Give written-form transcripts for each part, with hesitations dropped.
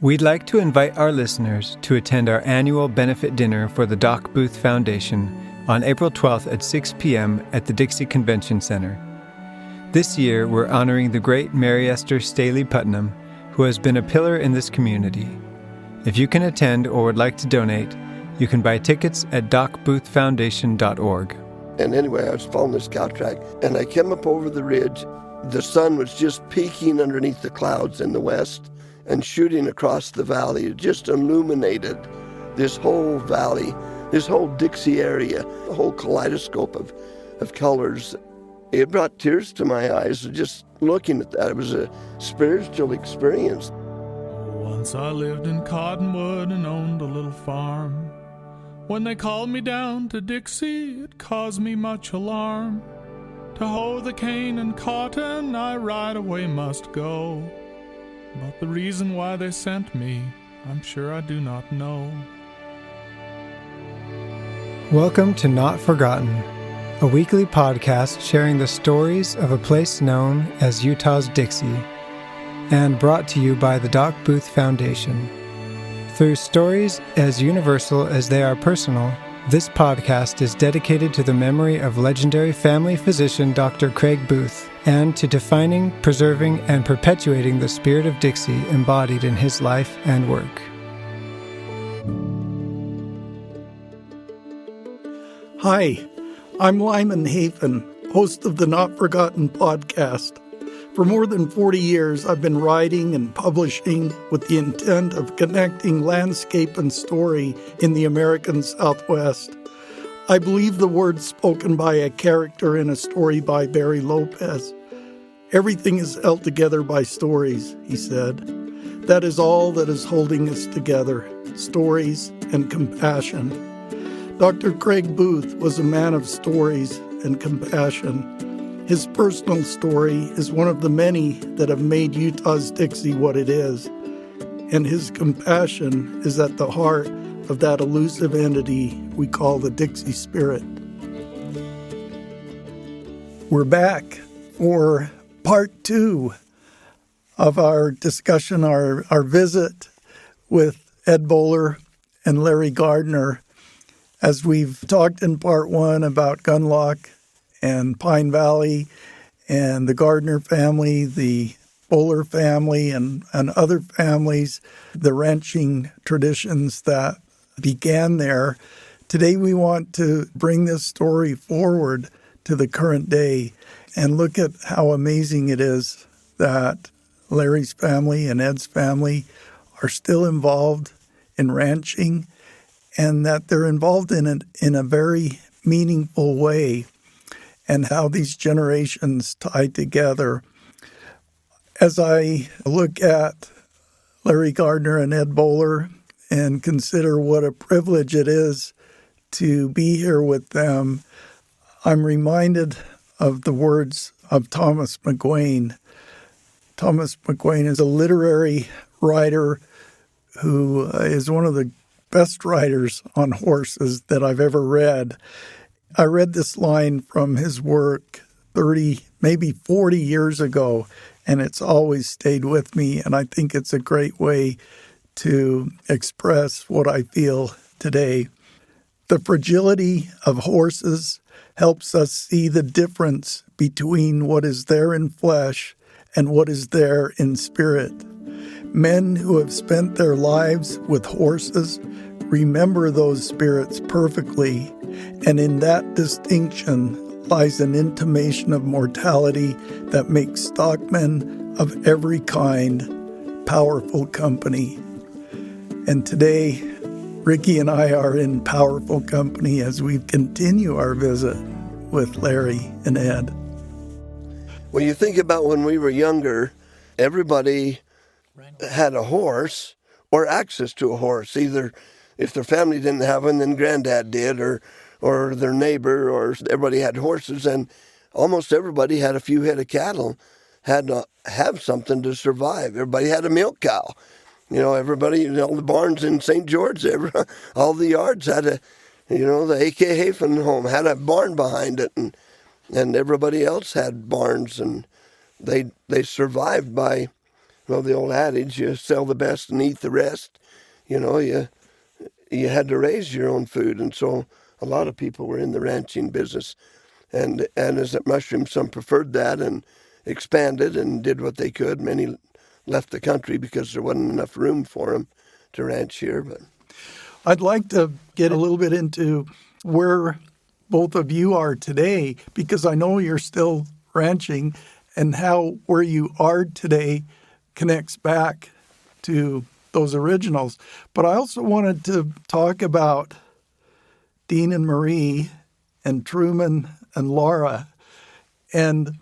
We'd like to invite our listeners to attend our annual benefit dinner for the Doc Booth Foundation on April 12th at 6 p.m. at the Dixie Convention Center. This year, we're honoring the great Mary Esther Staley Putnam, who has been a pillar in this community. If you can attend or would like to donate, you can buy tickets at docboothfoundation.org. And anyway, I was following this cow track, and I came up over the ridge. The sun was just peeking underneath the clouds in the west and shooting across the valley. It just illuminated this whole valley, this whole Dixie area, a whole kaleidoscope of colors. It brought tears to my eyes just looking at that. It was a spiritual experience. Once I lived in Cottonwood and owned a little farm. When they called me down to Dixie, it caused me much alarm. To hoe the cane and cotton, I right away must go. But the reason why they sent me, I'm sure I do not know. Welcome to Not Forgotten, a weekly podcast sharing the stories of a place known as Utah's Dixie, and brought to you by the Doc Booth Foundation. Through stories as universal as they are personal, this podcast is dedicated to the memory of legendary family physician Dr. Craig Booth and to defining, preserving, and perpetuating the spirit of Dixie embodied in his life and work. Hi, I'm Lyman Hafen, host of the Not Forgotten podcast. For more than 40 years, I've been writing and publishing with the intent of connecting landscape and story in the American Southwest. I believe the words spoken by a character in a story by Barry Lopez. Everything is held together by stories, he said. That is all that is holding us together, stories and compassion. Dr. Craig Booth was a man of stories and compassion. His personal story is one of the many that have made Utah's Dixie what it is, and his compassion is at the heart of that elusive entity we call the Dixie Spirit. We're back for part 2 of our discussion, our visit with Ed Bowler and Larry Gardner, as we've talked in part 1 about Gunlock and Pine Valley and the Gardner family, the Bowler family, and other families, the ranching traditions that began there. Today we want to bring this story forward to the current day and look at how amazing it is that Larry's family and Ed's family are still involved in ranching and that they're involved in it in a very meaningful way, and how these generations tie together. As I look at Larry Gardner and Ed Bowler and consider what a privilege it is to be here with them, I'm reminded of the words of Thomas McGuane. Thomas McGuane is a literary writer who is one of the best writers on horses that I've ever read. I read this line from his work 30, maybe 40 years ago, and it's always stayed with me, and I think it's a great way to express what I feel today. The fragility of horses helps us see the difference between what is there in flesh and what is there in spirit. Men who have spent their lives with horses remember those spirits perfectly, and in that distinction lies an intimation of mortality that makes stockmen of every kind powerful company. And today, Ricky and I are in powerful company as we continue our visit with Larry and Ed. When you think about when we were younger, everybody had a horse or access to a horse. Either if their family didn't have one, then granddad did, or their neighbor, or everybody had horses, and almost everybody had a few head of cattle, had to have something to survive. Everybody had a milk cow. Everybody, the barns in St. George, all the yards had the A.K. Hafen home had a barn behind it, and everybody else had barns, and they survived by Well, the old adage, you sell the best and eat the rest. You had to raise your own food, and so a lot of people were in the ranching business. And as it mushroomed, some preferred that and expanded and did what they could. Many left the country because there wasn't enough room for them to ranch here. But I'd like to get a little bit into where both of you are today, because I know you're still ranching, and how where you are today connects back to those originals. But I also wanted to talk about Dean and Marie and Truman and Laura, and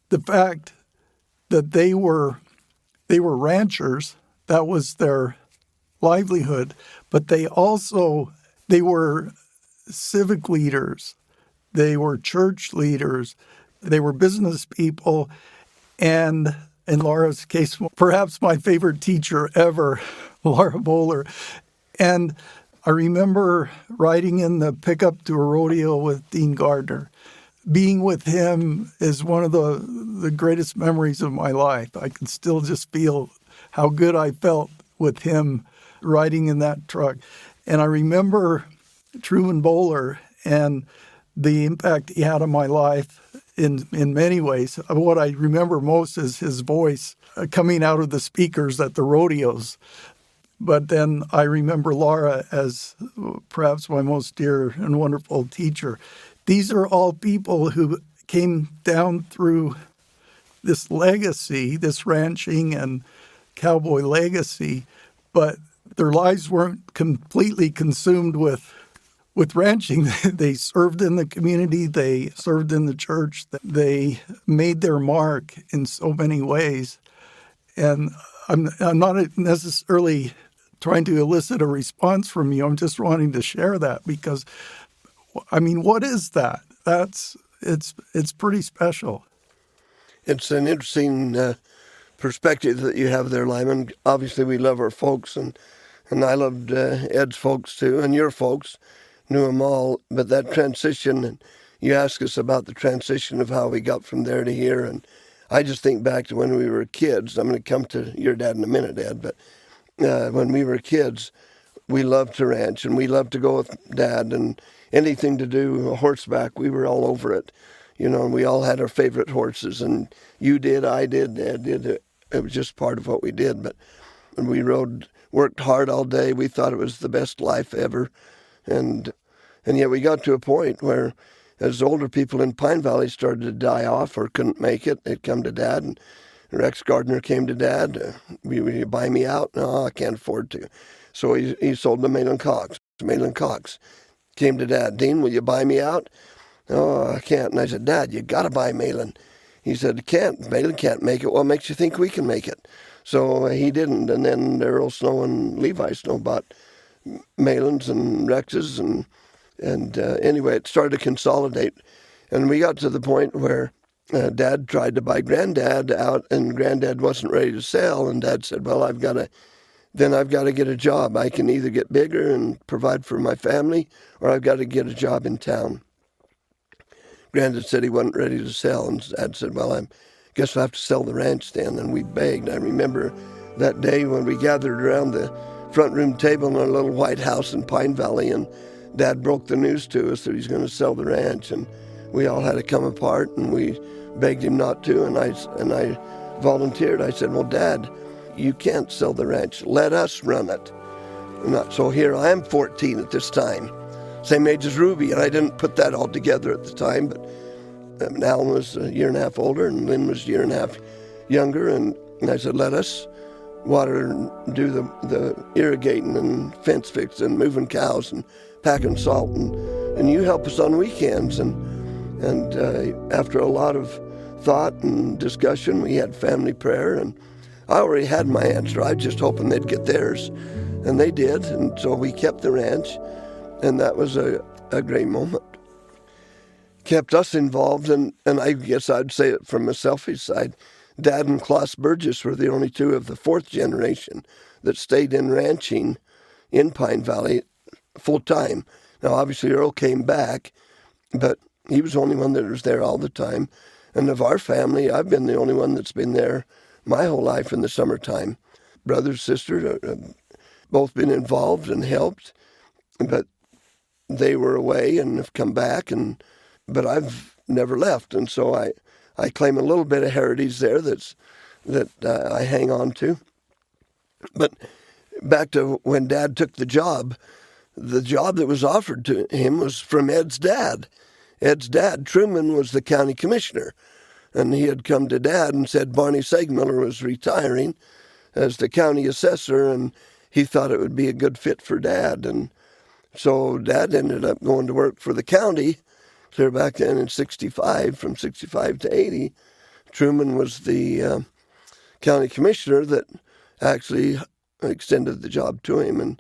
the fact that they were ranchers. That was their livelihood, but they were civic leaders, they were church leaders, they were business people, and in Laura's case, perhaps my favorite teacher ever, Laura Bowler. And I remember riding in the pickup to a rodeo with Dean Gardner. Being with him is one of the greatest memories of my life. I can still just feel how good I felt with him riding in that truck. And I remember Truman Bowler and the impact he had on my life in many ways. What I remember most is his voice coming out of the speakers at the rodeos. But then I remember Laura as perhaps my most dear and wonderful teacher. These are all people who came down through this legacy, this ranching and cowboy legacy, but their lives weren't completely consumed with ranching. They served in the community, they served in the church, they made their mark in so many ways. And I'm not necessarily trying to elicit a response from you. I'm just wanting to share that because, I mean, what is that? It's pretty special. it's an interesting perspective that you have there, Lyman. Obviously, we love our folks, and I loved Ed's folks too, and your folks. Knew them all, but that transition, and you ask us about the transition of how we got from there to here, and I just think back to when we were kids. I'm going to come to your dad in a minute, Ed, but when we were kids, we loved to ranch, and we loved to go with Dad, and anything to do horseback, we were all over it, and we all had our favorite horses, and you did, I did, Dad did. It was just part of what we did, but when we worked hard all day, we thought it was the best life ever. And yet we got to a point where, as older people in Pine Valley started to die off or couldn't make it, they'd come to Dad. And Rex Gardner came to Dad. Will you buy me out? No, I can't afford to. So he sold to Malin Cox. Malin Cox came to Dad. Dean, will you buy me out? No, I can't. And I said, Dad, you got to buy Malin. He said, can't. Malin can't make it. What makes you think we can make it? So he didn't. And then Earl Snow and Levi Snow bought Malins and Rexes, and anyway, it started to consolidate, and we got to the point where Dad tried to buy Granddad out, and Granddad wasn't ready to sell, and Dad said, well, I've got to get a job. I can either get bigger and provide for my family, or I've got to get a job in town. Granddad said he wasn't ready to sell, and Dad said, well, I guess I'll have to sell the ranch then, and we begged. I remember that day when we gathered around the front room table in our little white house in Pine Valley, and Dad broke the news to us that he's going to sell the ranch, and we all had to come apart, and we begged him not to, and I volunteered. I said, well, Dad, you can't sell the ranch. Let us run it. So here I am, 14 at this time, same age as Ruby, and I didn't put that all together at the time, but Alan was a year and a half older, and Lynn was a year and a half younger, and I said, let us water and do the irrigating and fence fix and moving cows and packing salt, and you help us on weekends. And after a lot of thought and discussion, we had family prayer, and I already had my answer. I was just hoping they'd get theirs, and they did, and so we kept the ranch, and that was a great moment. Kept us involved, and I guess I'd say it from a selfish side. Dad and Klaus Burgess were the only two of the fourth generation that stayed in ranching in Pine Valley full time. Now, obviously, Earl came back, but he was the only one that was there all the time. And of our family, I've been the only one that's been there my whole life in the summertime. Brothers, sisters, both been involved and helped, but they were away and have come back, but I've never left, and so I claim a little bit of heritage there that I hang on to. But back to when Dad took the job that was offered to him was from Ed's dad. Ed's dad, Truman, was the county commissioner, and he had come to Dad and said Barney Segmiller was retiring as the county assessor, and he thought it would be a good fit for Dad. And so Dad ended up going to work for the county clear back then in 65, from 65 to 80. Truman was the county commissioner that actually extended the job to him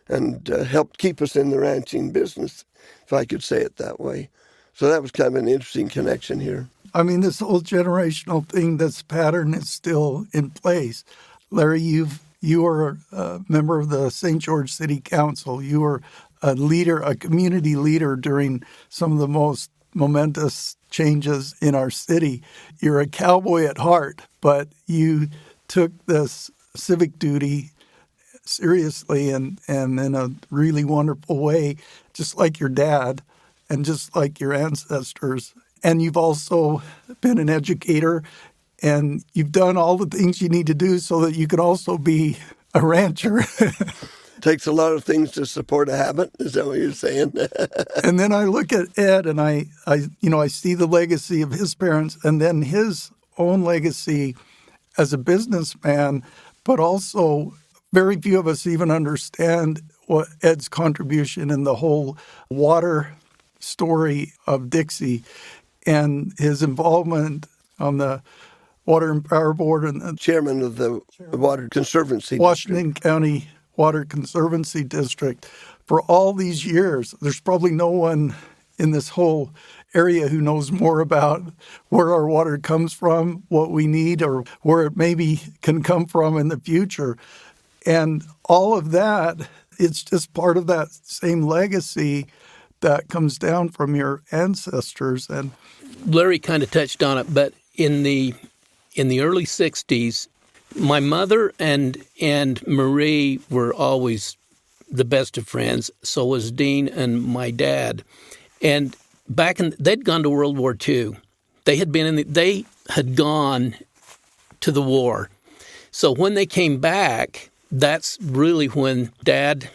and helped keep us in the ranching business, if I could say it that way. So that was kind of an interesting connection here. I mean, this whole generational thing, this pattern is still in place. Larry, you are a member of the St. George City Council. You were a leader, a community leader during some of the most momentous changes in our city. You're a cowboy at heart, but you took this civic duty seriously and in a really wonderful way, just like your dad and just like your ancestors. And you've also been an educator, and you've done all the things you need to do so that you can also be a rancher. Takes a lot of things to support a habit. Is that what you're saying? And then I look at Ed, and I see the legacy of his parents, and then his own legacy as a businessman. But also, very few of us even understand what Ed's contribution in the whole water story of Dixie, and his involvement on the Water and Power Board and the chairman of the Water Conservancy Washington District. County Water Conservancy District for all these years. There's probably no one in this whole area who knows more about where our water comes from, what we need, or where it maybe can come from in the future. And all of that, it's just part of that same legacy that comes down from your ancestors. And Larry kind of touched on it, but in the early 60s, my mother and Marie were always the best of friends. So was Dean and my dad. And they'd gone to World War II. They had gone to the war. So when they came back, that's really when Dad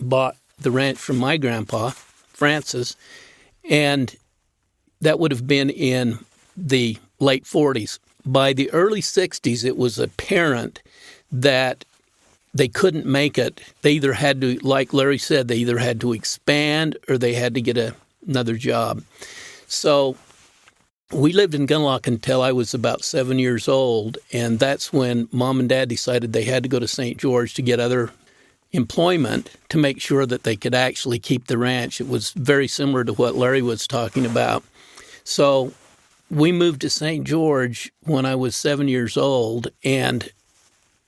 bought the ranch from my grandpa, Francis, and that would have been in the late 40s. By the early 60s, it was apparent that they couldn't make it. They either had to, like Larry said, they either had to expand or they had to get another job. So we lived in Gunlock until I was about 7 years old, and that's when Mom and Dad decided they had to go to St. George to get other employment to make sure that they could actually keep the ranch. It was very similar to what Larry was talking about. So we moved to St. George when I was 7 years old, and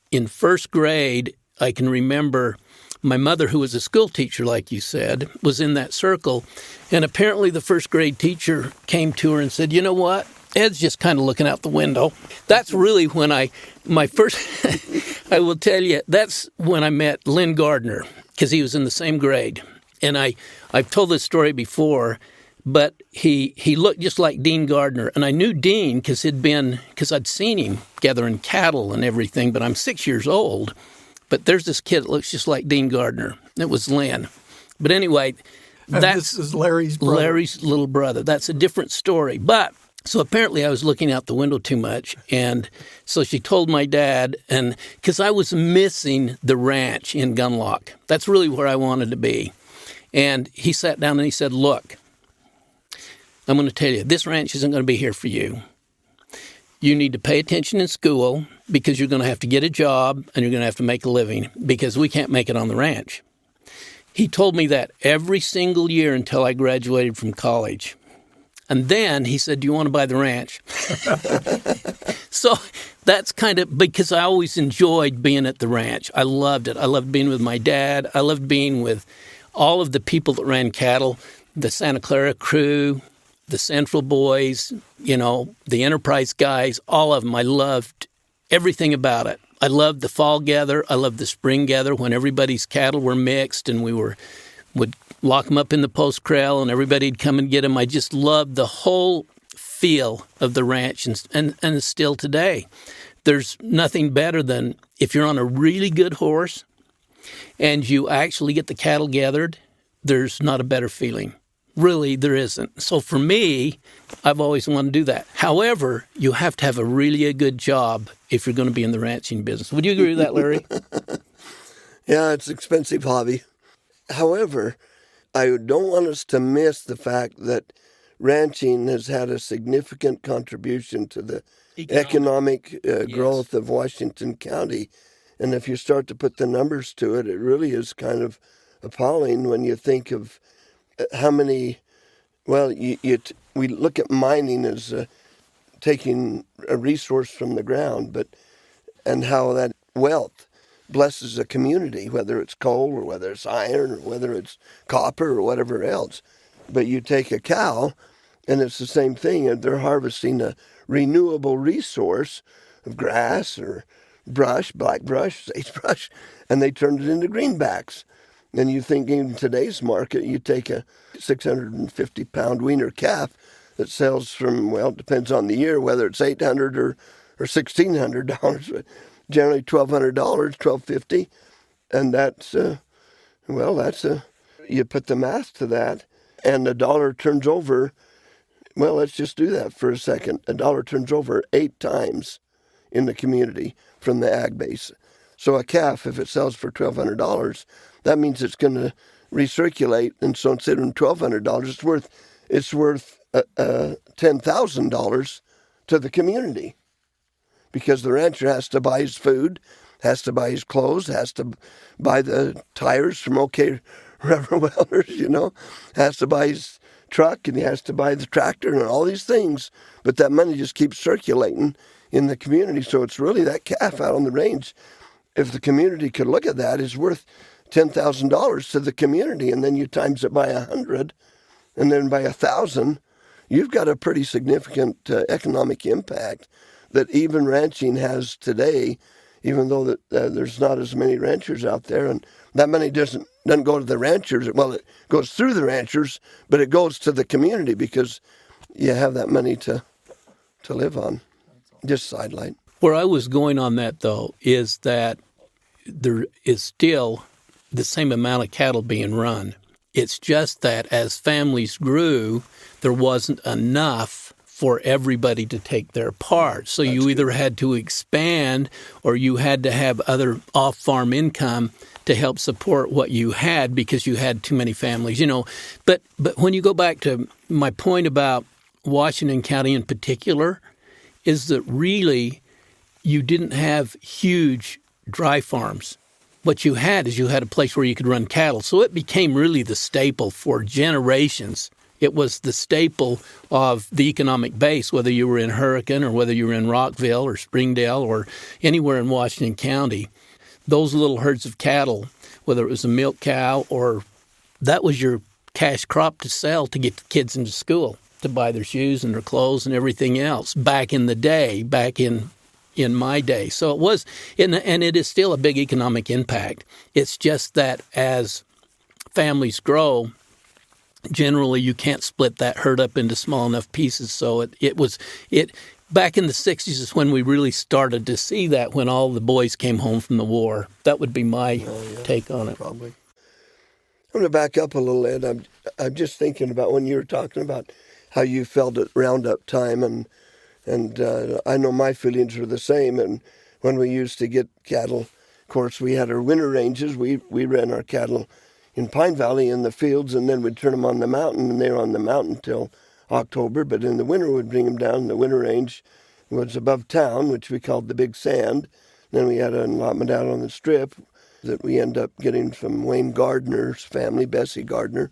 in first grade, I can remember my mother, who was a school teacher, like you said, was in that circle, and apparently the first grade teacher came to her and said, "You know what? Ed's just kind of looking out the window." That's really when I will tell you, that's when I met Lynn Gardner, because he was in the same grade. And I've told this story before, but he looked just like Dean Gardner. And I knew Dean because I'd seen him gathering cattle and everything, but I'm 6 years old. But there's this kid that looks just like Dean Gardner. It was Lynn. But anyway, this is Larry's brother. Larry's little brother. That's a different story. But so apparently I was looking out the window too much. And so she told my dad, and because I was missing the ranch in Gunlock. That's really where I wanted to be. And he sat down and he said, "Look, I'm going to tell you, this ranch isn't going to be here for you. You need to pay attention in school because you're going to have to get a job and you're going to have to make a living because we can't make it on the ranch." He told me that every single year until I graduated from college. And then he said, "Do you want to buy the ranch?" So that's kind of because I always enjoyed being at the ranch. I loved it. I loved being with my dad. I loved being with all of the people that ran cattle, the Santa Clara crew, the Central boys, the Enterprise guys, all of them. I loved everything about it. I loved the fall gather. I loved the spring gather when everybody's cattle were mixed and we would lock them up in the post corral and everybody'd come and get them. I just loved the whole feel of the ranch and still today. There's nothing better than if you're on a really good horse and you actually get the cattle gathered, there's not a better feeling. Really, there isn't. So for me, I've always wanted to do that. However, you have to have a really good job if you're going to be in the ranching business. Would you agree with that, Larry? Yeah, it's an expensive hobby. However, I don't want us to miss the fact that ranching has had a significant contribution to the economic growth of Washington County. And if you start to put the numbers to it, it really is kind of appalling when you think of how many, well, we look at mining as taking a resource from the ground, and how that wealth blesses a community, whether it's coal or whether it's iron or whether it's copper or whatever else. But you take a cow, and it's the same thing, and they're harvesting a renewable resource of grass or brush, black brush, sagebrush, and they turn it into greenbacks. And you think in today's market, you take a 650-pound weaner calf that sells from, well, it depends on the year, whether it's $800 or $1,600, but generally $1,200, $1,250, and that's you put the math to that, and a dollar turns over. Well, let's just do that for a second. A dollar turns over 8 times in the community from the ag base. So a calf, if it sells for $1,200, that means it's going to recirculate, and so instead of $1,200, it's worth $10,000 to the community, because the rancher has to buy his food, has to buy his clothes, has to buy the tires from OK Rubber Welders, has to buy his truck, and he has to buy the tractor and all these things. But that money just keeps circulating in the community. So it's really that calf out on the range, if the community could look at that, is worth $10,000 to the community, and then you times it by 100 and then by 1,000, you've got a pretty significant economic impact that even ranching has today, even though there's not as many ranchers out there, and that money doesn't go to the ranchers. Well, it goes through the ranchers, but it goes to the community because you have that money to live on. Just sidelight. Where I was going on that, though, is that there is still the same amount of cattle being run. It's just that as families grew, there wasn't enough for everybody to take their part. So you either had to expand or you had to have other off-farm income to help support what you had because you had too many families, But when you go back to my point about Washington County in particular, is that really you didn't have huge dry farms. What you had is you had a place where you could run cattle. So it became really the staple for generations. It was the staple of the economic base, whether you were in Hurricane or whether you were in Rockville or Springdale or anywhere in Washington County. Those little herds of cattle, whether it was a milk cow or that was your cash crop to sell to get the kids into school, to buy their shoes and their clothes and everything else back in the day, back in my day. So it was, and it is still a big economic impact. It's just that as families grow, generally you can't split that herd up into small enough pieces. So it was back in the 60s is when we really started to see that, when all the boys came home from the war. That would be my take on it. Probably. I'm going to back up a little, Ed. I'm just thinking about when you were talking about how you felt at roundup time, and I know my feelings were the same. And when we used to get cattle, of course, we had our winter ranges. We ran our cattle in Pine Valley in the fields, and then we'd turn them on the mountain, and they were on the mountain till October. But in the winter, we'd bring them down. The winter range was above town, which we called the Big Sand. Then we had an allotment out on the strip that we end up getting from Wayne Gardner's family, Bessie Gardner,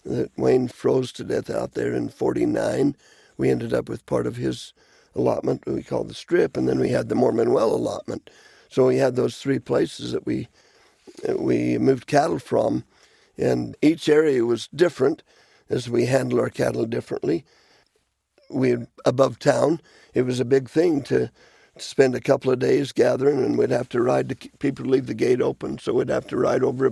that Wayne froze to death out there in 49. We ended up with part of his allotment we called the strip, and then we had the Moore Manuel allotment. So we had those 3 places that we moved cattle from, and each area was different as we handled our cattle differently. Above town, it was a big thing to spend a couple of days gathering, and we'd have to ride to people leave the gate open, so we'd have to ride over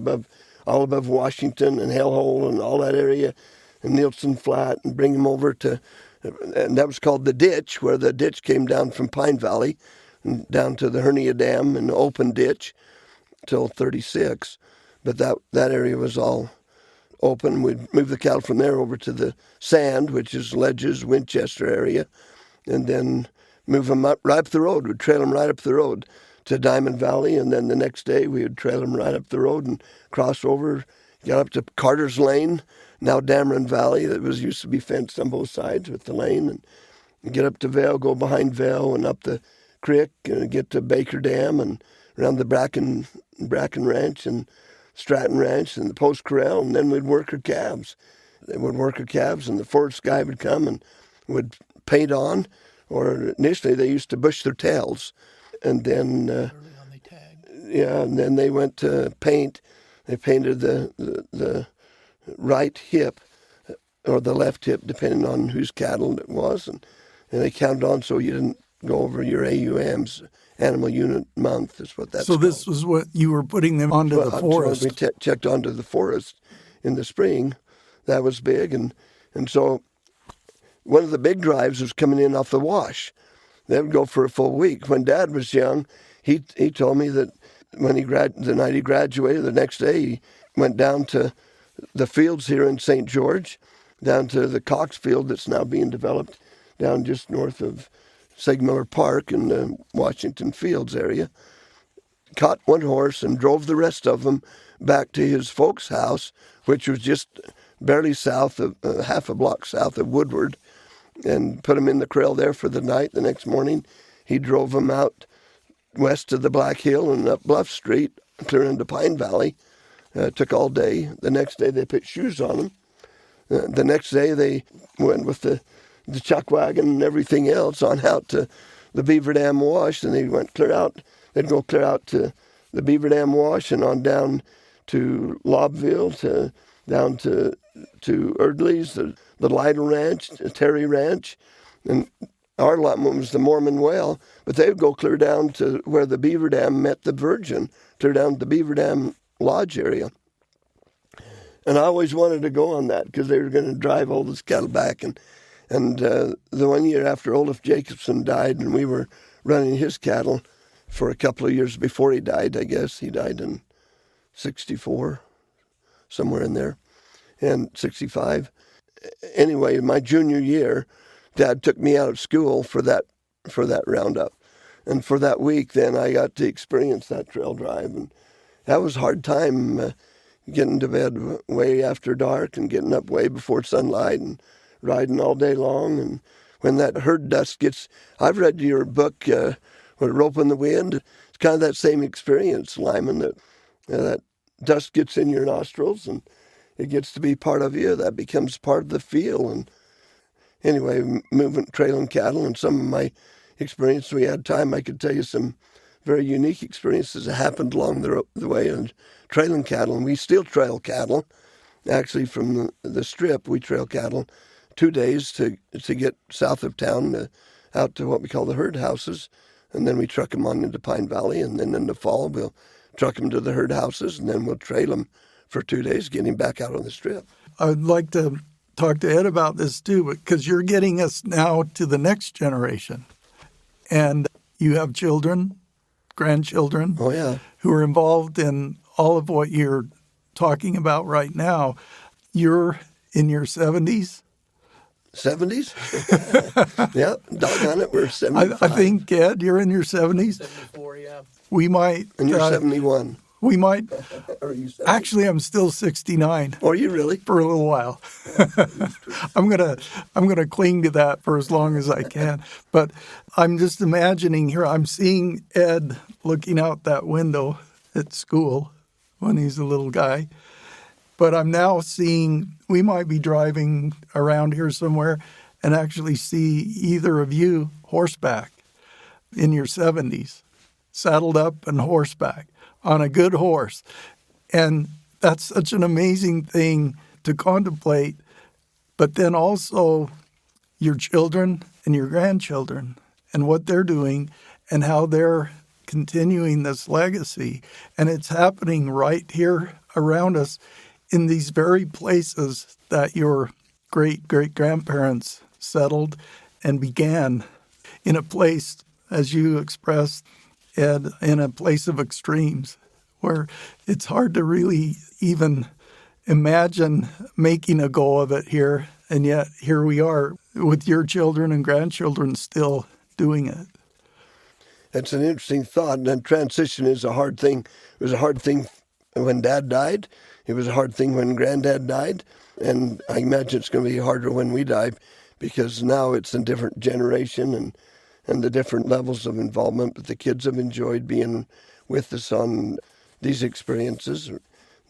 all above Washington and Hellhole and all that area, and Nielsen Flat, and bring them over to, and that was called the ditch, where the ditch came down from Pine Valley and down to the Hernia Dam and the open ditch till 36. But that area was all open. We'd move the cattle from there over to the sand, which is Ledges, Winchester area, and then move them up right up the road. We'd trail them right up the road to Diamond Valley, and then the next day we would trail them right up the road and cross over, get up to Carter's Lane, now Dameron Valley, that was used to be fenced on both sides with the lane, and get up to Vail, go behind Vail and up the creek, and get to Baker Dam and around the Bracken Ranch and Stratton Ranch and the Post Corral, and then we'd work our calves. They would work our calves, and the forest guy would come and would paint on, or initially they used to bush their tails, and then and then they went to paint. They painted the right hip or the left hip, depending on whose cattle it was, and they counted on so you didn't go over your AUMs, animal unit month is what that's So called. this was what you were putting them onto the forest. We checked onto the forest in the spring. That was big, and so one of the big drives was coming in off the wash. They would go for a full week. When Dad was young, he told me that when the night he graduated, the next day he went down to the fields here in St. George, down to the Cox Field that's now being developed down just north of Segmiller Park in the Washington Fields area, caught one horse and drove the rest of them back to his folks' house, which was just barely south of, half a block south of Woodward, and put them in the corral there for the night. The next morning, he drove them out west of the Black Hill and up Bluff Street, clear into Pine Valley. Took all day. The next day, they put shoes on them. The next day, they went with the chuck wagon and everything else on out to the Beaver Dam Wash, and they went clear out. They'd go clear out to the Beaver Dam Wash and on down to Lobville, down to Erdley's, the Lytle Ranch, Terry Ranch, and our allotment was the Mormon Well, but they would go clear down to where the Beaver Dam met the Virgin, clear down to the Beaver Dam Lodge area. And I always wanted to go on that because they were going to drive all this cattle back. And the one year after Olaf Jacobson died, and we were running his cattle for a couple of years before he died, I guess. He died in 64, somewhere in there, and 65. Anyway, my junior year, Dad took me out of school for that roundup. And for that week, then I got to experience that trail drive. And that was a hard time, getting to bed way after dark and getting up way before sunlight and riding all day long. And when that herd dust gets, I've read your book, Rope in the Wind. It's kind of that same experience, Lyman, that dust gets in your nostrils and it gets to be part of you. That becomes part of the feel. And anyway, trailing cattle, and some of my experience, we had time, I could tell you some very unique experiences that happened along the way and trailing cattle. And we still trail cattle. Actually, from the strip, we trail cattle 2 days to get south of town out to what we call the herd houses. And then we truck them on into Pine Valley. And then in the fall, we'll truck them to the herd houses, and then we'll trail them for 2 days, getting back out on the strip. I'd like to talk to Ed about this too, because you're getting us now to the next generation. And you have children, grandchildren, Oh, yeah. who are involved in all of what you're talking about right now. You're in your 70s? 70s? Yeah, doggone it, we're 75. I think, Ed, you're in your 70s? 74, yeah. We might... And you're 71. We might... Or are you 70? Actually, I'm still 69. Are you really? For a little while. I'm gonna cling to that for as long as I can. But I'm just imagining here, I'm seeing Ed looking out that window at school when he's a little guy. But I'm now seeing, we might be driving around here somewhere and actually see either of you horseback in your 70s, saddled up and horseback on a good horse. And that's such an amazing thing to contemplate. But then also your children and your grandchildren and what they're doing and how they're continuing this legacy. And it's happening right here around us in these very places that your great-great-grandparents settled and began, in a place, as you expressed, Ed, in a place of extremes where it's hard to really even imagine making a go of it here. And yet here we are with your children and grandchildren still doing it. It's an interesting thought, and transition is a hard thing. It was a hard thing when Dad died. It was a hard thing when Granddad died, and I imagine it's going to be harder when we die, because now it's a different generation and the different levels of involvement. But the kids have enjoyed being with us on these experiences.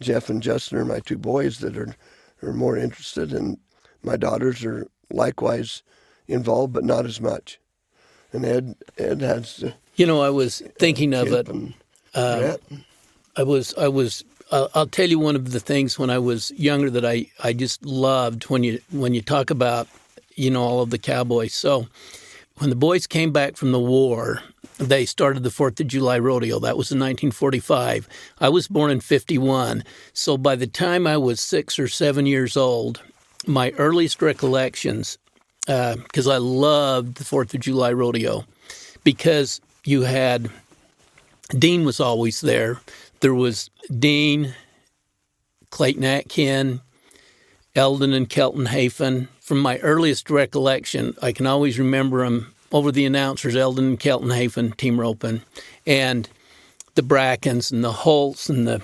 Jeff and Justin are my two boys that are more interested, and my daughters are likewise involved, but not as much. And Ed has. I was thinking of it. I'll tell you one of the things when I was younger that I just loved when you talk about, all of the Cowboys. So when the boys came back from the war, they started the 4th of July rodeo. That was in 1945. I was born in 51. So by the time I was 6 or 7 years old, my earliest recollections, because I loved the 4th of July rodeo, because you had, Dean was always there. There was Dean, Clayton Atkin, Eldon and Kelton Hafen. From my earliest recollection, I can always remember them over the announcers, Eldon and Kelton Hafen, team roping, and the Brackens and the Holtz and the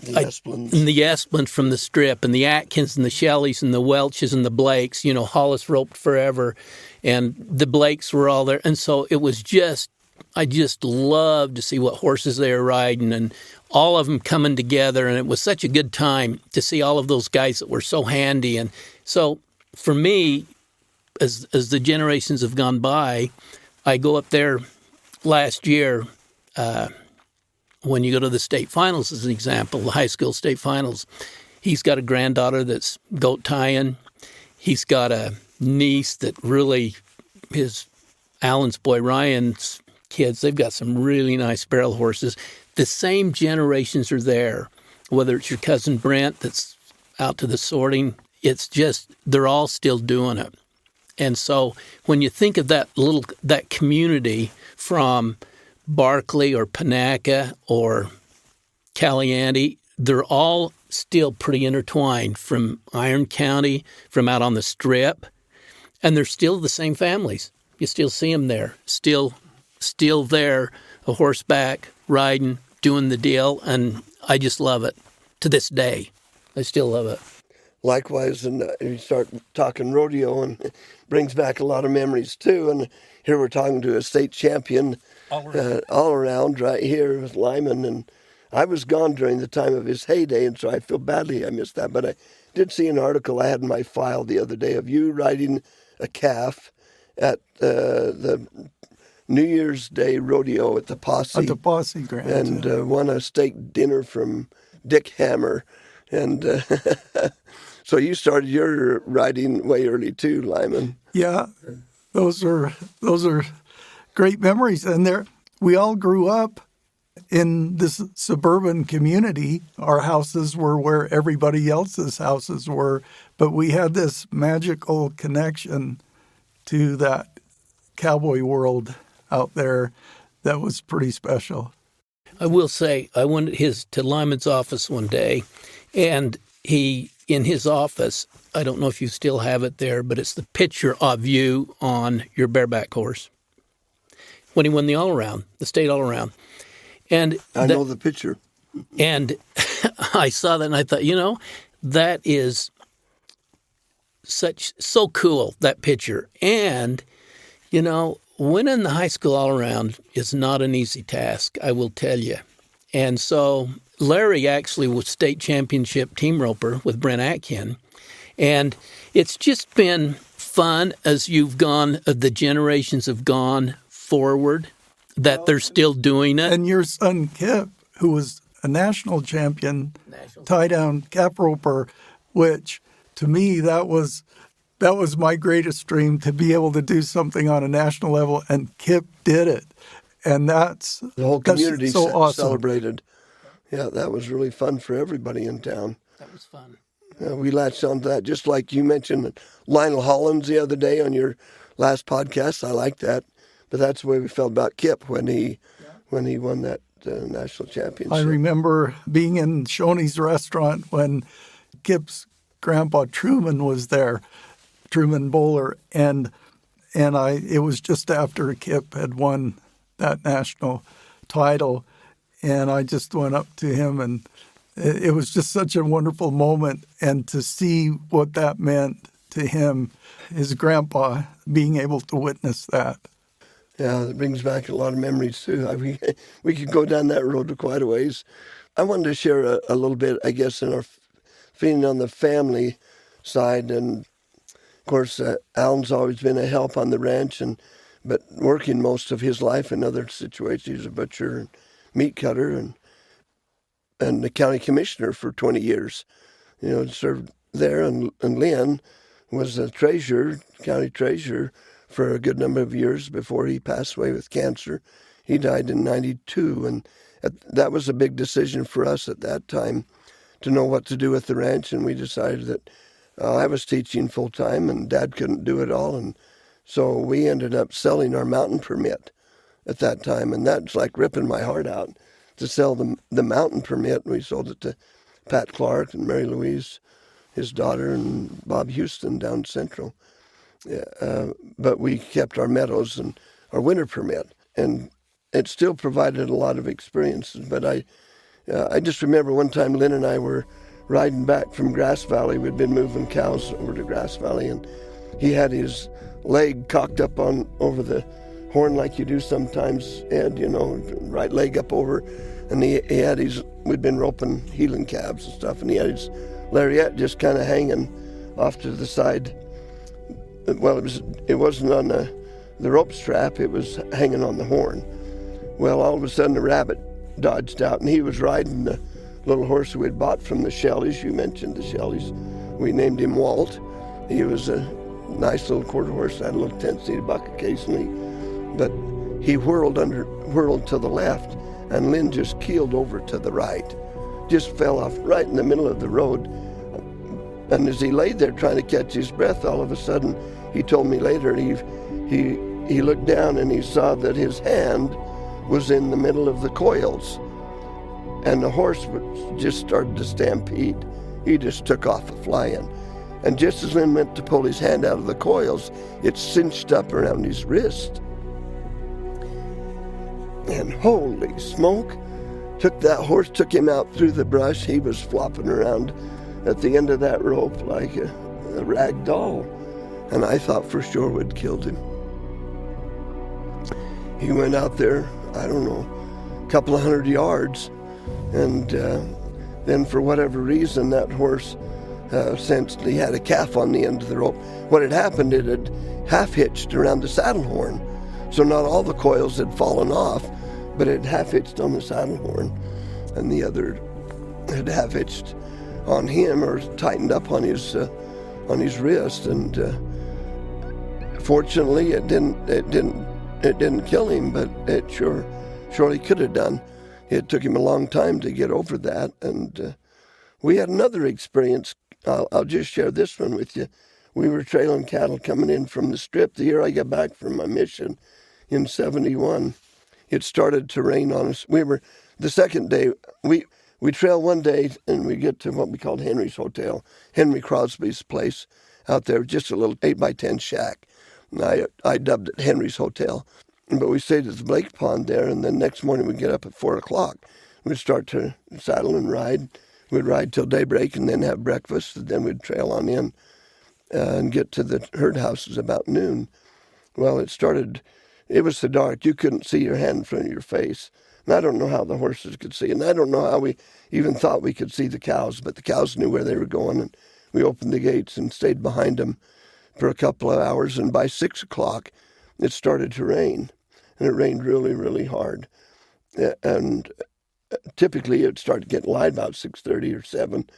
Esplins from the strip, and the Atkins and the Shelleys and the Welches and the Blakes. Hollis roped forever, and the Blakes were all there, and so it was just. I just loved to see what horses they were riding and all of them coming together. And it was such a good time to see all of those guys that were so handy. And so for me, as the generations have gone by, I go up there last year when you go to the state finals, as an example, the high school state finals. He's got a granddaughter that's goat tying. He's got a niece that really, Alan's boy Ryan's kids, they've got some really nice barrel horses. The same generations are there, whether it's your cousin Brent that's out to the sorting, it's just, they're all still doing it. And so when you think of that community from Barkley or Panaca or Caliente, they're all still pretty intertwined from Iron County, from out on the Strip, and they're still the same families. You still see them there, still there, a horseback, riding, doing the deal, and I just love it to this day. I still love it. Likewise, and you start talking rodeo, and it brings back a lot of memories too. And here we're talking to a state champion all around right here with Lyman. And I was gone during the time of his heyday, and so I feel badly I missed that. But I did see an article I had in my file the other day of you riding a calf at the New Year's Day rodeo at the Posse. At the Posse Grand. And won a steak dinner from Dick Hammer. And so you started your riding way early too, Lyman. Yeah, those are great memories. And we all grew up in this suburban community. Our houses were where everybody else's houses were, but we had this magical connection to that cowboy world out there that was pretty special. I will say, I went to Lyman's office one day, and he, in his office, I don't know if you still have it there, but it's the picture of you on your bareback horse when he won the all-around, the state all-around. And I know the picture. And I saw that, and I thought, that is so cool, that picture. And, winning the high school all-around is not an easy task, I will tell you. And so Larry actually was state championship team roper with Brent Atkin. And it's just been fun as the generations have gone forward, that they're still doing it. And your son, Kip, who was a national champion, tie-down cap roper, which to me, that was that was my greatest dream, to be able to do something on a national level, and Kip did it. And that's The whole community so awesome. celebrated. Yeah, that was really fun for everybody in town. That was fun. We latched on to that, just like you mentioned Lionel Hollins the other day on your last podcast. I like that. But that's the way we felt about Kip when he won that national championship. I remember being in Shoney's restaurant when Kip's grandpa Truman was there, Truman Bowler, and it was just after Kip had won that national title, and I just went up to him, and it was just such a wonderful moment, and to see what that meant to him, his grandpa, being able to witness that. Yeah, it brings back a lot of memories, too. We could go down that road to quite a ways. I wanted to share a little bit, I guess, in our feeling on the family side. And, of course, Alan's always been a help on the ranch, but working most of his life in other situations. He was a butcher and meat cutter and the county commissioner for 20 years. Served there. And Lynn was a county treasurer, for a good number of years before he passed away with cancer. He died in 92, and that was a big decision for us at that time to know what to do with the ranch, and we decided that I was teaching full-time and Dad couldn't do it all, and so we ended up selling our mountain permit at that time, and that's like ripping my heart out to sell the mountain permit. We sold it to Pat Clark and Mary Louise, his daughter, and Bob Houston down Central. But we kept our meadows and our winter permit, and it still provided a lot of experiences. But I just remember one time Lynn and I were riding back from Grass Valley. We'd been moving cows over to Grass Valley, and he had his leg cocked up over the horn like you do sometimes, Ed, right leg up over, and he had we'd been roping heeling calves and stuff, and he had his lariat just kind of hanging off to the side. Well, it wasn't on the rope strap, it was hanging on the horn. Well, all of a sudden, a rabbit dodged out, and he was riding the little horse we had bought from the Shelleys. You mentioned the Shelleys. We named him Walt. He was a nice little quarter horse, had a little 10-seater buck occasionally, but he whirled to the left, and Lynn just keeled over to the right, just fell off right in the middle of the road. And as he lay there trying to catch his breath, all of a sudden, he told me later, he looked down and he saw that his hand was in the middle of the coils. And the horse just started to stampede. He just took off flying. And just as Lynn went to pull his hand out of the coils, it cinched up around his wrist. And holy smoke, that horse took him out through the brush. He was flopping around at the end of that rope like a rag doll. And I thought for sure we'd killed him. He went out there, I don't know, a couple of 100 yards. And then for whatever reason, that horse sensed he had a calf on the end of the rope. What had happened, it had half-hitched around the saddle horn. So not all the coils had fallen off, but it half-hitched on the saddle horn. And the other had half-hitched on him or tightened up on his wrist. And fortunately, it didn't kill him, but it surely could have done. It took him a long time to get over that. And we had another experience. I'll just share this one with you. We were trailing cattle coming in from the strip the year I got back from my mission in 71. It started to rain on us. We were, the second day, we trail one day and we get to what we called Henry's Hotel, Henry Crosby's place out there, just a little 8x10 shack. And I dubbed it Henry's Hotel. But we stayed at the Blake Pond there, and then next morning we'd get up at 4 o'clock. We'd start to saddle and ride. We'd ride till daybreak and then have breakfast, and then we'd trail on in and get to the herd houses about noon. Well, it was so dark you couldn't see your hand in front of your face. And I don't know how the horses could see, and I don't know how we even thought we could see the cows, but the cows knew where they were going, and we opened the gates and stayed behind them for a couple of hours, and by 6 o'clock it started to rain, and it rained really, really hard. And typically it started getting light about 6:30 or 7,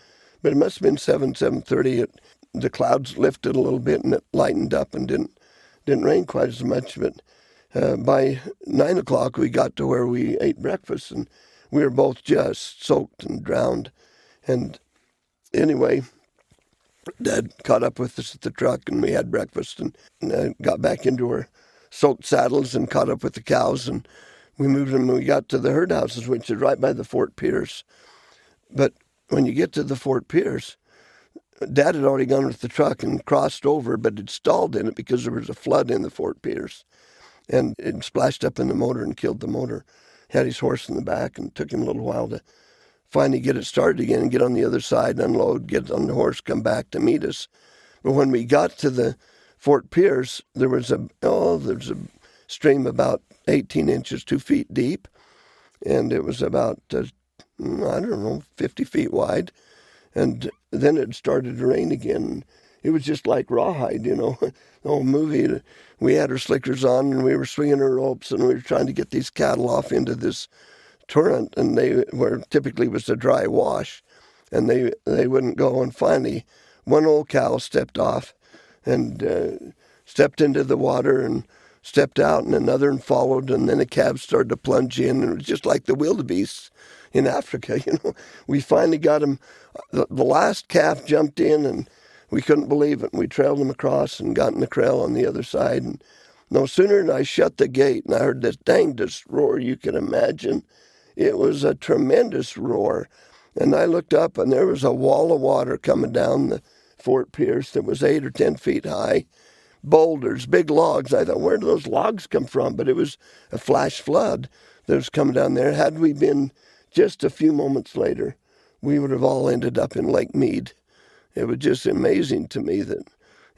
but it must have been 7:30. the clouds lifted a little bit and it lightened up and didn't rain quite as much. But by 9 o'clock, we got to where we ate breakfast, and we were both just soaked and drowned. And anyway, Dad caught up with us at the truck, and we had breakfast and got back into our soaked saddles and caught up with the cows, and we moved them. We got to the herd houses, which is right by the Fort Pierce. But when you get to the Fort Pierce, Dad had already gone with the truck and crossed over, but had stalled in it because there was a flood in the Fort Pierce. And it splashed up in the motor and killed the motor. Had his horse in the back, and took him a little while to finally get it started again and get on the other side, unload, get on the horse, come back to meet us. But when we got to the Fort Pierce, there was a stream about 18 inches, 2 feet deep, and it was about, 50 feet wide. And then it started to rain again. It was just like rawhide, the old movie. We had our slickers on, and we were swinging our ropes, and we were trying to get these cattle off into this torrent, and they were typically was a dry wash, and they wouldn't go. And finally, one old cow stepped off and stepped into the water and stepped out, and another and followed, and then a calf started to plunge in, and it was just like the wildebeest in Africa. We finally got him. The last calf jumped in, and we couldn't believe it. And we trailed him across and got in the corral on the other side. And no sooner than I shut the gate, and I heard this dangest roar you can imagine. It was a tremendous roar. And I looked up, and there was a wall of water coming down the Fort Pierce that was 8 or 10 feet high. Boulders, big logs. I thought, where do those logs come from? But it was a flash flood that was coming down there. Had we been just a few moments later, we would have all ended up in Lake Mead. It was just amazing to me that,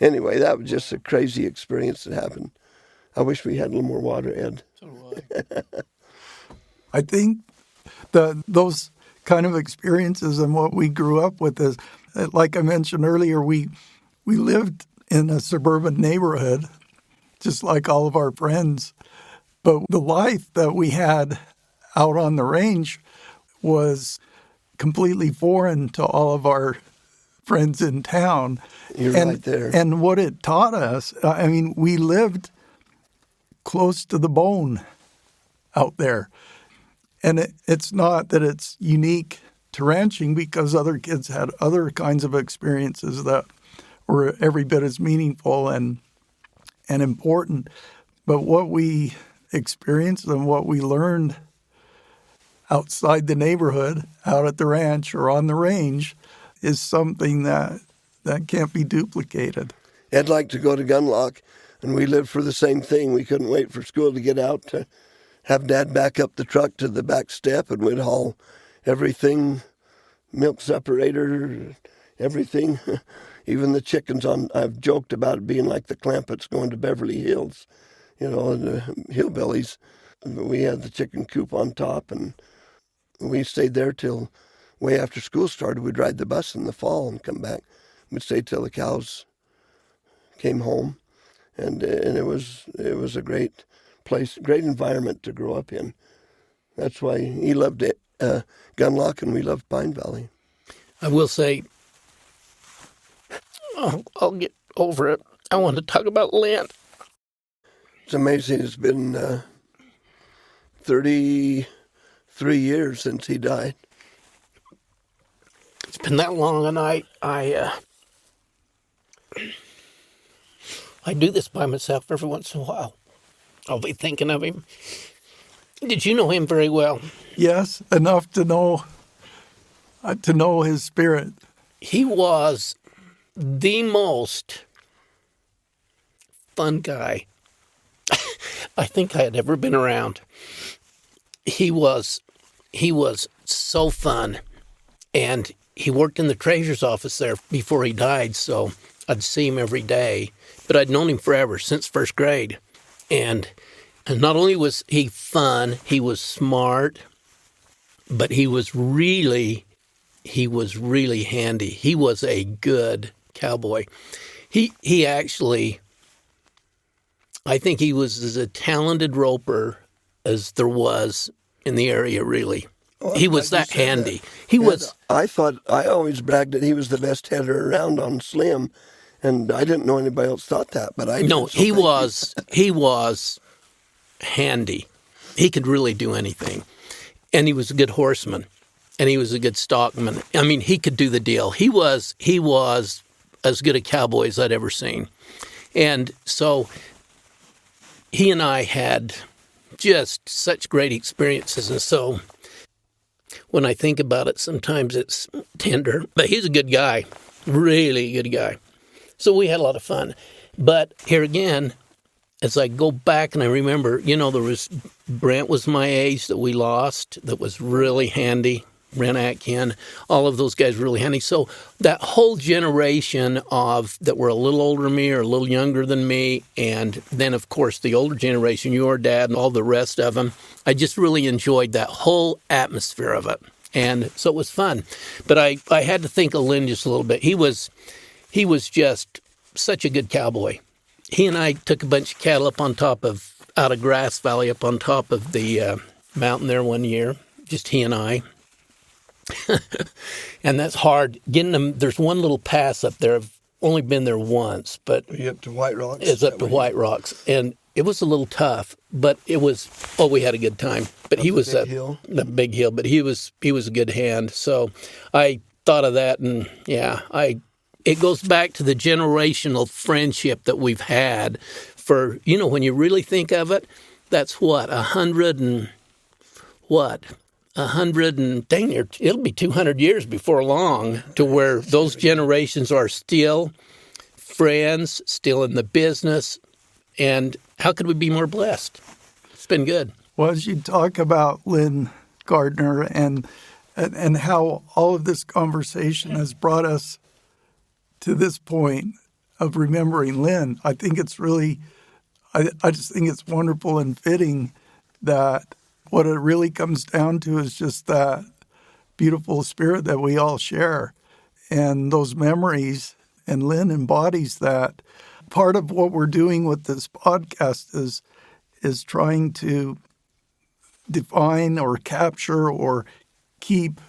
anyway, that was just a crazy experience that happened. I wish we had a little more water, Ed. So do I. I think those kind of experiences and what we grew up with is, like I mentioned earlier, we lived in a suburban neighborhood, just like all of our friends. But the life that we had out on the range was completely foreign to all of our friends in town. You're right there. And what it taught us, we lived close to the bone out there. And it's not that it's unique to ranching, because other kids had other kinds of experiences that were every bit as meaningful and important. But what we experienced and what we learned outside the neighborhood, out at the ranch or on the range, is something that can't be duplicated. Ed liked to go to Gunlock, and we lived for the same thing. We couldn't wait for school to get out to have Dad back up the truck to the back step, and we'd haul everything, milk separator, everything, even the chickens on. I've joked about it being like the Clampetts going to Beverly Hills, and the hillbillies. We had the chicken coop on top, and we stayed there till way after school started. We'd ride the bus in the fall and come back. We'd stay till the cows came home, and it was a great place, great environment to grow up in. That's why he loved it, Gunlock, and we loved Pine Valley. I will say, I'll get over it. I want to talk about Lent. It's amazing. It's been 33 years since he died. It's been that long, and I do this by myself every once in a while. I'll be thinking of him. Did you know him very well? Yes, enough to know his spirit. He was the most fun guy I think I had ever been around. He was so fun, and he worked in the treasurer's office there before he died, so I'd see him every day. But I'd known him forever, since first grade. And not only was he fun, he was smart, but he was really handy. He was a good cowboy. He actually, I think he was as a talented roper as there was in the area, really. He was that handy. He was. I always bragged that he was the best header around on Slim, and I didn't know anybody else thought that, but I did. No, So he thank you. was. He was handy. He could really do anything, and he was a good horseman, and he was a good stockman. I mean, he could do the deal. He was as good a cowboy as I'd ever seen, and so he and I had just such great experiences, and so. When I think about it, sometimes it's tender. But he's a good guy, really good guy. So we had a lot of fun. But here again, as I go back and I remember, Brent was my age that we lost that was really handy. Brent Atkin, all of those guys really handy. So that whole generation that were a little older than me or a little younger than me, and then, of course, the older generation, your dad and all the rest of them, I just really enjoyed that whole atmosphere of it. And so it was fun. But I had to think of Lynn just a little bit. He was just such a good cowboy. He and I took a bunch of cattle out of Grass Valley up on top of the mountain there one year, just he and I. And that's hard getting them. There's one little pass up there. I've only been there once, but Are you up to White Rocks? it's up to White Rocks, and it was a little tough, but it was. Oh, we had a good time. But he was big hill? the big hill. But he was a good hand. So I thought of that, and yeah, it goes back to the generational friendship that we've had. For when you really think of it, that's what 100 and what. 100 and dang near, it'll be 200 years before long to where those generations are still friends, still in the business, and how could we be more blessed? It's been good. Well, as you talk about Lynn Gardner and how all of this conversation has brought us to this point of remembering Lynn, I think it's really, I just think it's wonderful and fitting that what it really comes down to is just that beautiful spirit that we all share and those memories. And Lynn embodies that. Part of what we're doing with this podcast is trying to define or capture or keep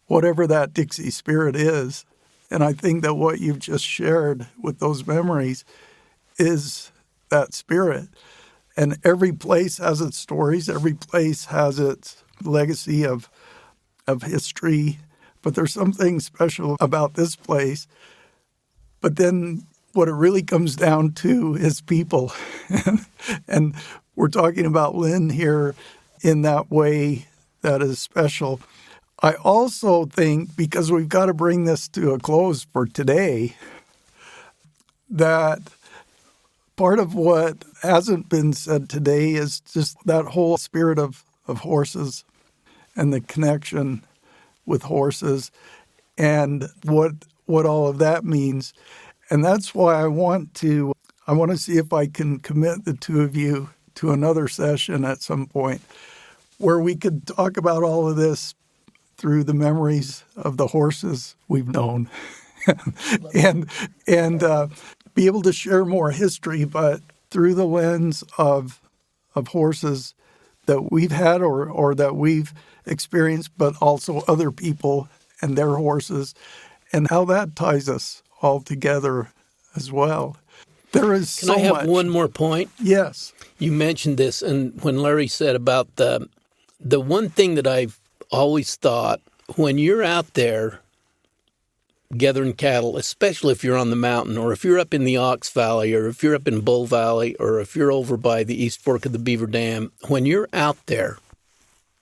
whatever that Dixie spirit is. And I think that what you've just shared with those memories is that spirit. And every place has its stories. Every place has its legacy of history. But there's something special about this place. But then what it really comes down to is people. And we're talking about Lynn here in that way that is special. I also think, because we've got to bring this to a close for today, that part of what hasn't been said today is just that whole spirit of horses and the connection with horses and what all of that means. And that's why I want to see if I can commit the two of you to another session at some point where we could talk about all of this through the memories of the horses we've known and be able to share more history, but through the lens of horses that we've had or that we've experienced, but also other people and their horses, and how that ties us all together as well. There is so much. Can I have one more point? Yes. You mentioned this, and when Larry said about the one thing that I've always thought, when you're out there gathering cattle, especially if you're on the mountain or if you're up in the Ox Valley or if you're up in Bull Valley or if you're over by the East Fork of the Beaver Dam, when you're out there,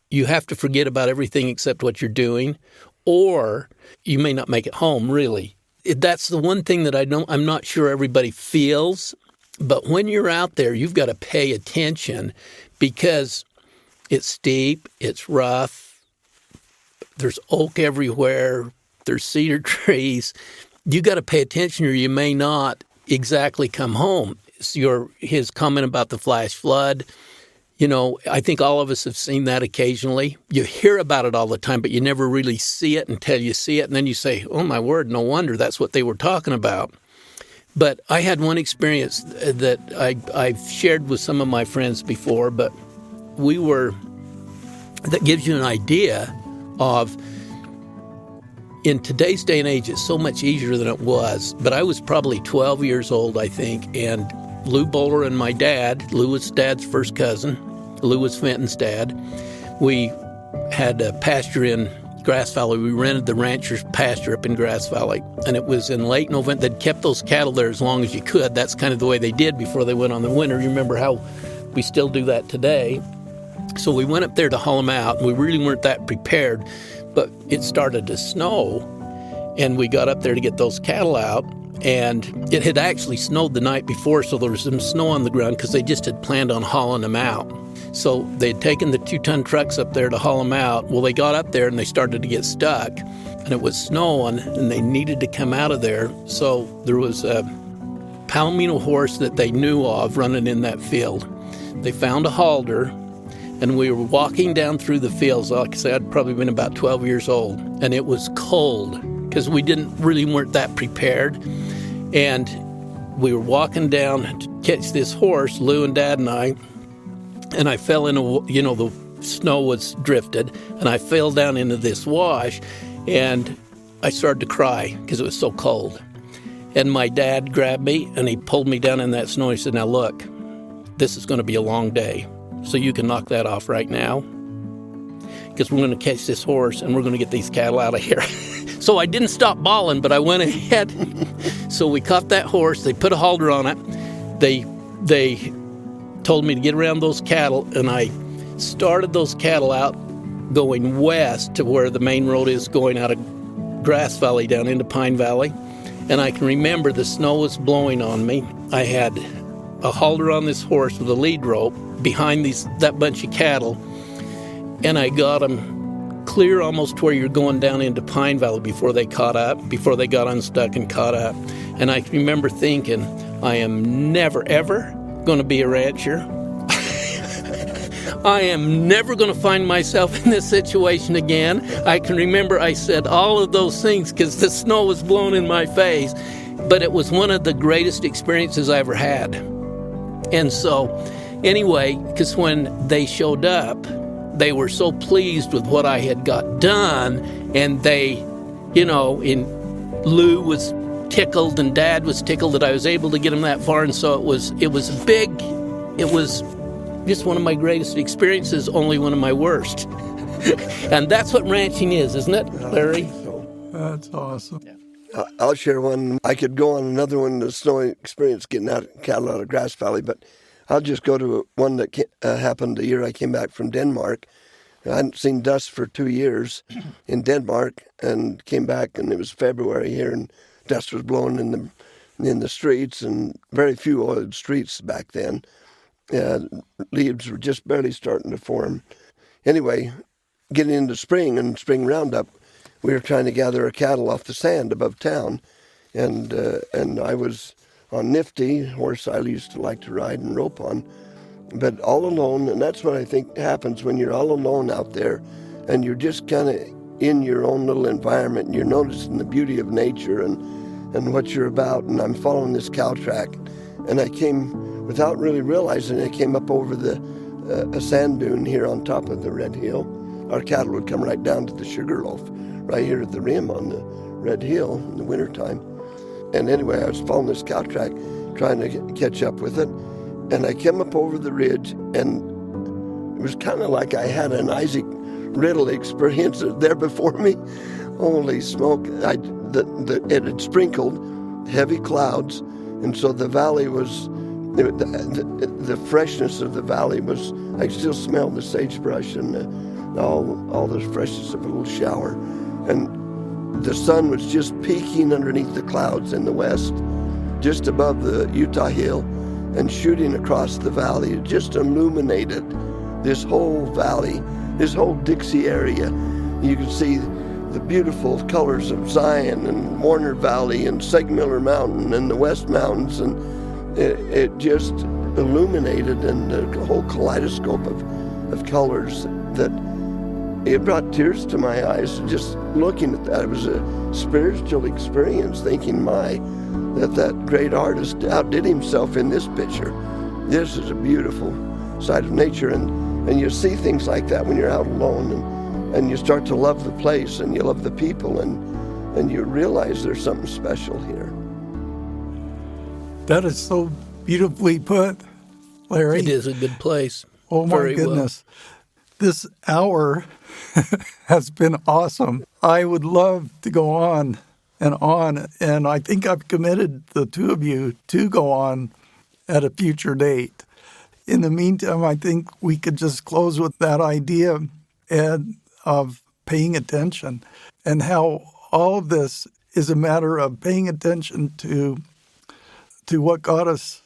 you have to forget about everything except what you're doing, or you may not make it home, really. That's the one thing that I'm not sure everybody feels, but when you're out there, you've got to pay attention because it's steep, it's rough, there's oak everywhere, there's cedar trees. You got to pay attention or you may not exactly come home. His comment about the flash flood, I think all of us have seen that occasionally. You hear about it all the time, but you never really see it until you see it. And then you say, oh, my word, no wonder that's what they were talking about. But I had one experience that I've shared with some of my friends before, but we were that gives you an idea of, in today's day and age, it's so much easier than it was. But I was probably 12 years old, I think, and Lou Bowler and my dad, Lou was Dad's first cousin, Lou was Fenton's dad, we had a pasture in Grass Valley. We rented the rancher's pasture up in Grass Valley, and it was in late November. They'd kept those cattle there as long as you could. That's kind of the way they did before they went on the winter. You remember how we still do that today. So we went up there to haul them out, and we really weren't that prepared, but it started to snow, and we got up there to get those cattle out, and it had actually snowed the night before, so there was some snow on the ground because they just had planned on hauling them out. So they'd taken the 2-ton trucks up there to haul them out. Well, they got up there and they started to get stuck, and it was snowing, and they needed to come out of there. So there was a Palomino horse that they knew of running in that field. They found a halter, and we were walking down through the fields. Like I said, I'd probably been about 12 years old, and it was cold because we weren't that prepared. And we were walking down to catch this horse, Lou and Dad and I fell in the snow was drifted, and I fell down into this wash, and I started to cry because it was so cold. And my dad grabbed me, and he pulled me down in that snow. He said, "Now look, this is going to be a long day, so you can knock that off right now, because we're going to catch this horse, and we're going to get these cattle out of here." So I didn't stop bawling, but I went ahead. So we caught that horse. They put a halter on it. They told me to get around those cattle, and I started those cattle out going west to where the main road is going out of Grass Valley down into Pine Valley. And I can remember the snow was blowing on me. I had a halter on this horse with a lead rope behind that bunch of cattle, and I got them clear almost to where you're going down into Pine Valley before they got unstuck and caught up. And I can remember thinking, I am never, ever going to be a rancher. I am never going to find myself in this situation again. I can remember I said all of those things because the snow was blowing in my face, but it was one of the greatest experiences I ever had. And so, anyway, because when they showed up, they were so pleased with what I had got done, and they, Lou was tickled and Dad was tickled that I was able to get him that far, and so it was just one of my greatest experiences, only one of my worst. And that's what ranching is, isn't it, Larry? That's awesome. Yeah. I'll share one. I could go on another one, the snow experience getting cattle out of Grass Valley, but I'll just go to one that happened the year I came back from Denmark. I hadn't seen dust for 2 years in Denmark, and came back, and it was February here, and dust was blowing in the streets, and very few oiled streets back then. Leaves were just barely starting to form. Anyway, getting into spring and spring roundup, we were trying to gather our cattle off the sand above town, and I was on Nifty, horse I used to like to ride and rope on, but all alone. And that's what I think happens when you're all alone out there, and you're just kind of in your own little environment, and you're noticing the beauty of nature and what you're about. And I'm following this cow track, and I came, without really realizing, I came up over a sand dune here on top of the Red Hill. Our cattle would come right down to the Sugarloaf, right here at the rim on the Red Hill in the wintertime. And anyway, I was following this cow track, trying to catch up with it, and I came up over the ridge, and it was kind of like I had an Isaac Riddle experience there before me. Holy smoke! It had sprinkled heavy clouds, and so the valley was, the freshness of the valley was, I could still smell the sagebrush and all the freshness of a little shower. And the sun was just peeking underneath the clouds in the west, just above the Utah Hill, and shooting across the valley. It just illuminated this whole valley, this whole Dixie area. You could see the beautiful colors of Zion and Warner Valley and Segmiller Mountain and the West Mountains, and it just illuminated, and the whole kaleidoscope of colors that it brought tears to my eyes just looking at that. It was a spiritual experience, thinking, that great artist outdid himself in this picture. This is a beautiful side of nature, and And you see things like that when you're out alone, and you start to love the place, and you love the people, and you realize there's something special here. That is so beautifully put, Larry. It is a good place. Oh, my Very goodness. This hour has been awesome. I would love to go on, and I think I've committed the two of you to go on at a future date. In the meantime, I think we could just close with that idea, Ed, of paying attention, and how all of this is a matter of paying attention to what got us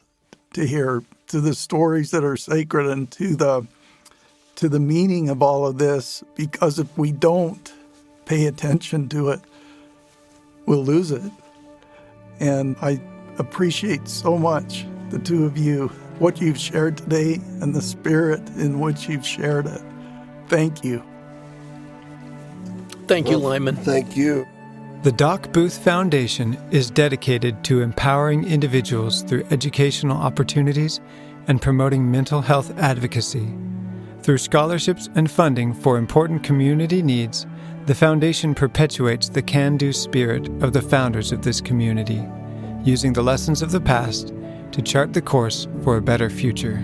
to here, to the stories that are sacred, and to the meaning of all of this, because if we don't pay attention to it, we'll lose it. And I appreciate so much, the two of you, what you've shared today and the spirit in which you've shared it. Thank you. Thank you, Lyman. Thank you. The Doc Booth Foundation is dedicated to empowering individuals through educational opportunities and promoting mental health advocacy. Through scholarships and funding for important community needs, the foundation perpetuates the can-do spirit of the founders of this community, using the lessons of the past to chart the course for a better future.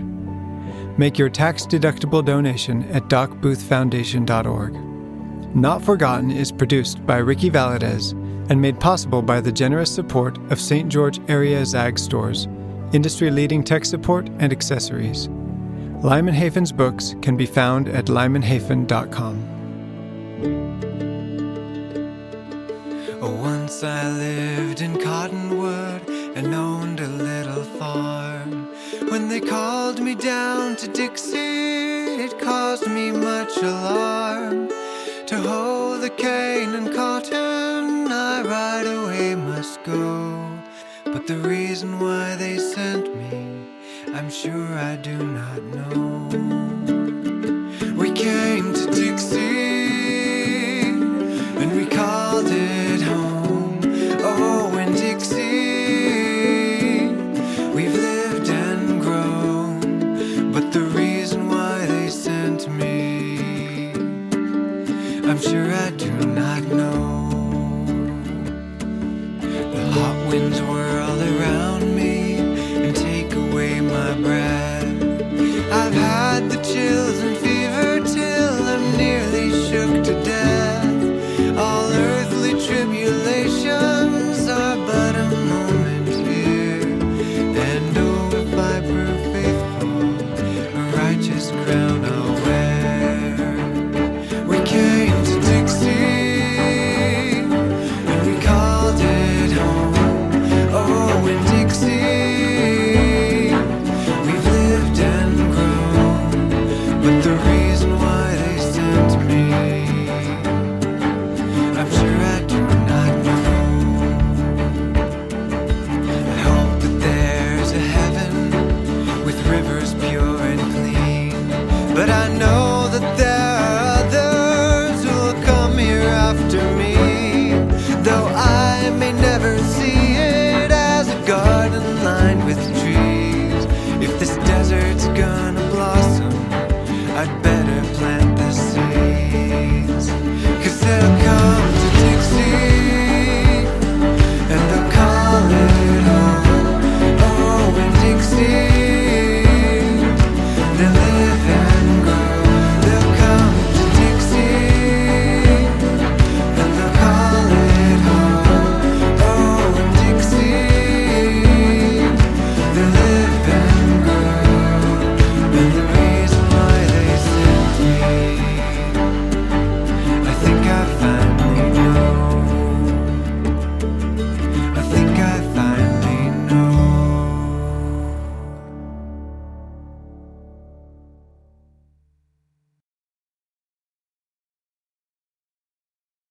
Make your tax-deductible donation at docboothfoundation.org. Not Forgotten is produced by Ricky Valadez and made possible by the generous support of St. George Area Zag Stores, industry-leading tech support and accessories. Lyman Hafen's books can be found at lymanhafen.com. Once I lived in Cottonwood and owned a little farm. When they called me down to Dixie, it caused me much alarm. To hoe the cane and cotton, I right away must go. But the reason why they sent me, I'm sure I do not know. We came to Dixie